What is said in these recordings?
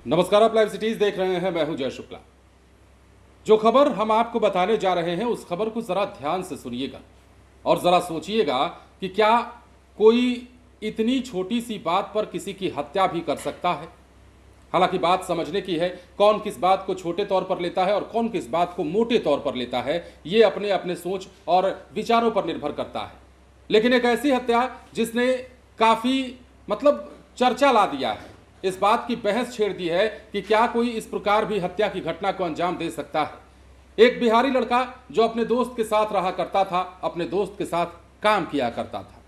नमस्कार, आप live cities देख रहे हैं। मैं हूं जय शुक्ला। जो खबर हम आपको बताने जा रहे हैं उस खबर को जरा ध्यान से सुनिएगा और जरा सोचिएगा कि क्या कोई इतनी छोटी सी बात पर किसी की हत्या भी कर सकता है। हालांकि बात समझने की है, कौन किस बात को छोटे तौर पर लेता है और कौन किस बात को मोटे तौर पर लेता है, ये अपने अपने सोच और विचारों पर निर्भर करता है। लेकिन एक ऐसी हत्या जिसने काफी चर्चा ला दिया है, इस बात की बहस छेड़ दी है कि क्या कोई इस प्रकार भी हत्या की घटना को अंजाम दे सकता है। एक बिहारी लड़का जो अपने दोस्त के साथ रहा करता था, अपने दोस्त के साथ काम किया करता था।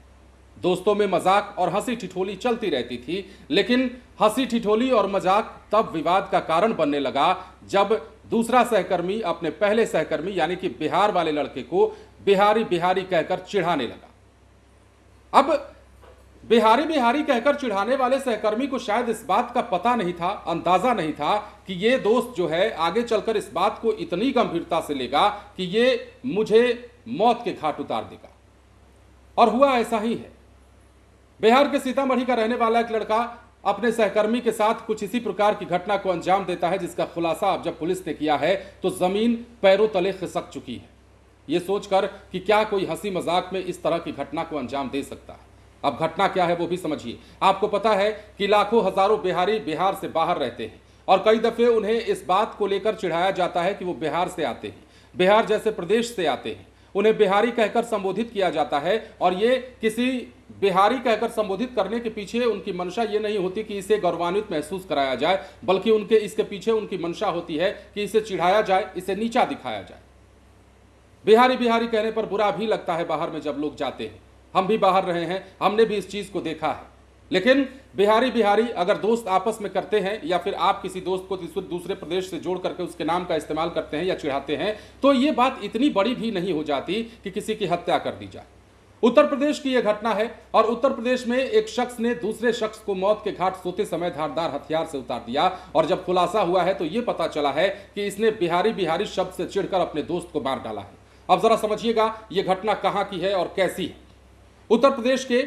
दोस्तों में मजाक और हंसी ठिठोली चलती रहती थी, लेकिन हंसी ठिठोली और मजाक तब विवाद का कारण बनने लगा जब दूसरा सहकर्मी अपने पहले सहकर्मी यानी कि बिहार वाले लड़के को बिहारी बिहारी कहकर चिढ़ाने लगा। अब बिहारी बिहारी कहकर चिढ़ाने वाले सहकर्मी को शायद इस बात का पता नहीं था, अंदाजा नहीं था कि ये दोस्त जो है आगे चलकर इस बात को इतनी गंभीरता से लेगा कि ये मुझे मौत के घाट उतार देगा। और हुआ ऐसा ही है। बिहार के सीतामढ़ी का रहने वाला एक लड़का अपने सहकर्मी के साथ कुछ इसी प्रकार की घटना को अंजाम देता है, जिसका खुलासा अब जब पुलिस ने किया है तो जमीन पैरों तले खिसक चुकी है, ये सोचकर कि क्या कोई हंसी मजाक में इस तरह की घटना को अंजाम दे सकता है। अब घटना क्या है वो भी समझिए। आपको पता है कि लाखों हजारों बिहारी बिहार से बाहर रहते हैं और कई दफे उन्हें इस बात को लेकर चिढ़ाया जाता है कि वो बिहार से आते हैं, बिहार जैसे प्रदेश से आते हैं। उन्हें बिहारी कहकर संबोधित किया जाता है और ये किसी बिहारी कहकर संबोधित करने के पीछे उनकी मंशा ये नहीं होती कि इसे गौरवान्वित महसूस कराया जाए, बल्कि उनके इसके पीछे उनकी मंशा होती है कि इसे चिढ़ाया जाए, इसे नीचा दिखाया जाए। बिहारी बिहारी कहने पर बुरा भी लगता है बाहर में जब लोग जाते हैं। हम भी बाहर रहे हैं, हमने भी इस चीज को देखा है। लेकिन बिहारी बिहारी अगर दोस्त आपस में करते हैं या फिर आप किसी दोस्त को दूसरे प्रदेश से जोड़ करके उसके नाम का इस्तेमाल करते हैं या चिढ़ाते हैं, तो ये बात इतनी बड़ी भी नहीं हो जाती कि किसी की हत्या कर दी जाए। उत्तर प्रदेश की यह घटना है और उत्तर प्रदेश में एक शख्स ने दूसरे शख्स को मौत के घाट सोते समय धारदार हथियार से उतार दिया और जब खुलासा हुआ है तो यह पता चला है कि इसने बिहारी बिहारी शब्द से चिढ़कर अपने दोस्त को मार डाला है। अब जरा समझिएगा यह घटना कहां की है और कैसी है। उत्तर प्रदेश के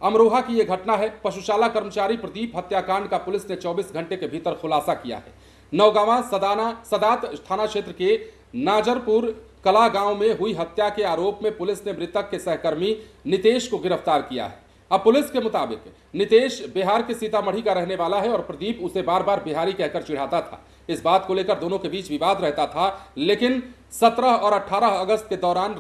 अमरोहा की यह घटना है। पशुशाला कर्मचारी प्रदीप हत्याकांड का पुलिस ने 24 घंटे के भीतर खुलासा किया है। नौगांवा सदात थाना क्षेत्र के नाजरपुर कला गांव में हुई हत्या के आरोप में पुलिस ने मृतक के सहकर्मी नितेश को गिरफ्तार किया है। अब पुलिस के मुताबिक नितेश बिहार के सीतामढ़ी का रहने वाला है और प्रदीप उसे बार बार बिहारी कहकर चिढ़ाता था। इस बात को लेकर दोनों के बीच विवाद रहता था, लेकिन 17 और 18 अगस्त के दौरान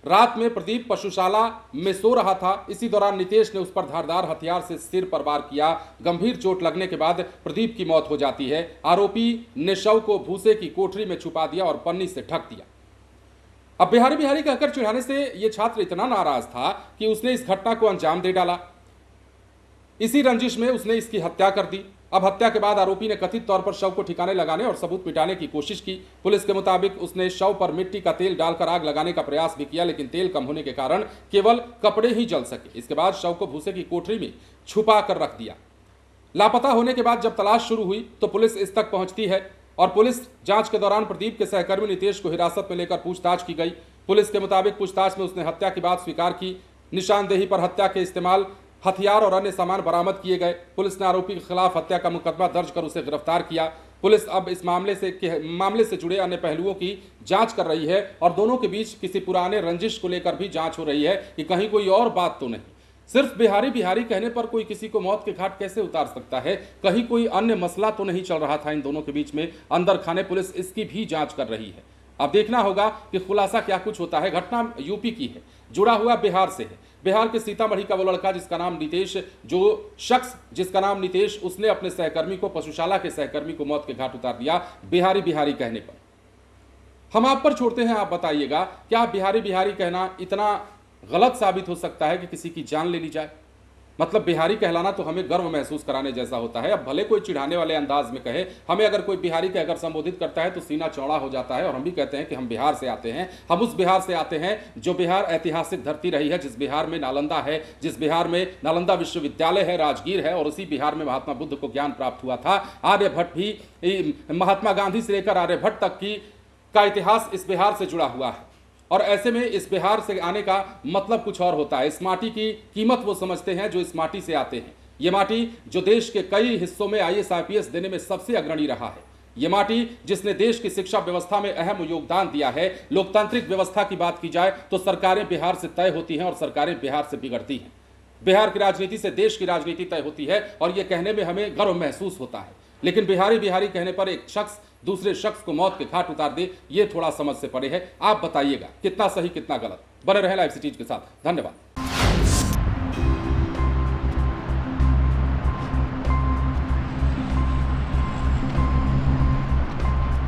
रात में प्रदीप पशुशाला में सो रहा था। इसी दौरान नितेश ने उस पर धारदार हथियार से सिर पर वार किया। गंभीर चोट लगने के बाद प्रदीप की मौत हो जाती है। आरोपी ने शव को भूसे की कोठरी में छुपा दिया और पन्नी से ढक दिया। अब बिहारी बिहारी कहकर चिढ़ाने से यह छात्र इतना नाराज था कि उसने इस घटना को अंजाम दे डाला। इसी रंजिश में उसने इसकी हत्या कर दी। अब हत्या के बाद आरोपी ने कथित तौर पर शव को ठिकाने लगाने और सबूत मिटाने की कोशिश की। पुलिस के मुताबिक उसने शव पर मिट्टी का तेल डालकर आग लगाने का प्रयास भी किया, लेकिन तेल कम होने के कारण केवल कपड़े ही जल सके। इसके बाद शव को भूसे की कोठरी में छुपा कर रख दिया। लापता होने के बाद जब तलाश शुरू हुई तो पुलिस इस तक पहुंचती है और पुलिस जांच के दौरान प्रदीप के सहकर्मी नितेश को हिरासत में लेकर पूछताछ की गई। पुलिस के मुताबिक पूछताछ में उसने हत्या की बात स्वीकार की। निशानदेही पर हत्या के इस्तेमाल हथियार और अन्य सामान बरामद किए गए। पुलिस ने आरोपी के खिलाफ हत्या का मुकदमा दर्ज कर उसे गिरफ्तार किया। पुलिस अब इस मामले से जुड़े अन्य पहलुओं की जांच कर रही है और दोनों के बीच किसी पुराने रंजिश को लेकर भी जांच हो रही है कि कहीं कोई और बात तो नहीं। सिर्फ बिहारी बिहारी कहने पर कोई किसी को मौत के घाट कैसे उतार सकता है, कहीं कोई अन्य मसला तो नहीं चल रहा था इन दोनों के बीच में। अंदर खाने पुलिस इसकी भी जांच कर रही है। अब देखना होगा कि खुलासा क्या कुछ होता है। घटना यूपी की है, जुड़ा हुआ बिहार से है। बिहार के सीतामढ़ी का वो लड़का जिसका नाम नितेश, जिसका नाम नितेश, उसने अपने सहकर्मी को, पशुशाला के सहकर्मी को मौत के घाट उतार दिया बिहारी बिहारी कहने पर। हम आप पर छोड़ते हैं, आप बताइएगा क्या बिहारी बिहारी कहना इतना गलत साबित हो सकता है कि किसी की जान ले ली जाए। बिहारी कहलाना तो हमें गर्व महसूस कराने जैसा होता है। अब भले कोई चिढ़ाने वाले अंदाज में कहे, हमें अगर कोई बिहारी कहकर संबोधित करता है तो सीना चौड़ा हो जाता है और हम भी कहते हैं कि हम बिहार से आते हैं। हम उस बिहार से आते हैं जो बिहार ऐतिहासिक धरती रही है, जिस बिहार में नालंदा है, जिस बिहार में नालंदा विश्वविद्यालय है, राजगीर है, और उसी बिहार में महात्मा बुद्ध को ज्ञान प्राप्त हुआ था। आर्यभट्ट भी, महात्मा गांधी से लेकर आर्यभट्ट तक का इतिहास इस बिहार से जुड़ा हुआ है। और ऐसे में इस बिहार से आने का मतलब कुछ और होता है। इस माटी की कीमत वो समझते हैं जो इस माटी से आते हैं। ये माटी जो देश के कई हिस्सों में आईएएस आईपीएस देने में सबसे अग्रणी रहा है, ये माटी जिसने देश की शिक्षा व्यवस्था में अहम योगदान दिया है। लोकतांत्रिक व्यवस्था की बात की जाए तो सरकारें बिहार से तय होती हैं और सरकारें बिहार से बिगड़ती हैं। बिहार की राजनीति से देश की राजनीति तय होती है और यह कहने में हमें गर्व महसूस होता है, लेकिन बिहारी बिहारी कहने पर एक शख्स दूसरे शख्स को मौत के घाट उतार दे, ये थोड़ा समझ से परे है। आप बताइएगा कितना सही कितना गलत। बने रहे लाइव सिटीज के साथ। धन्यवाद।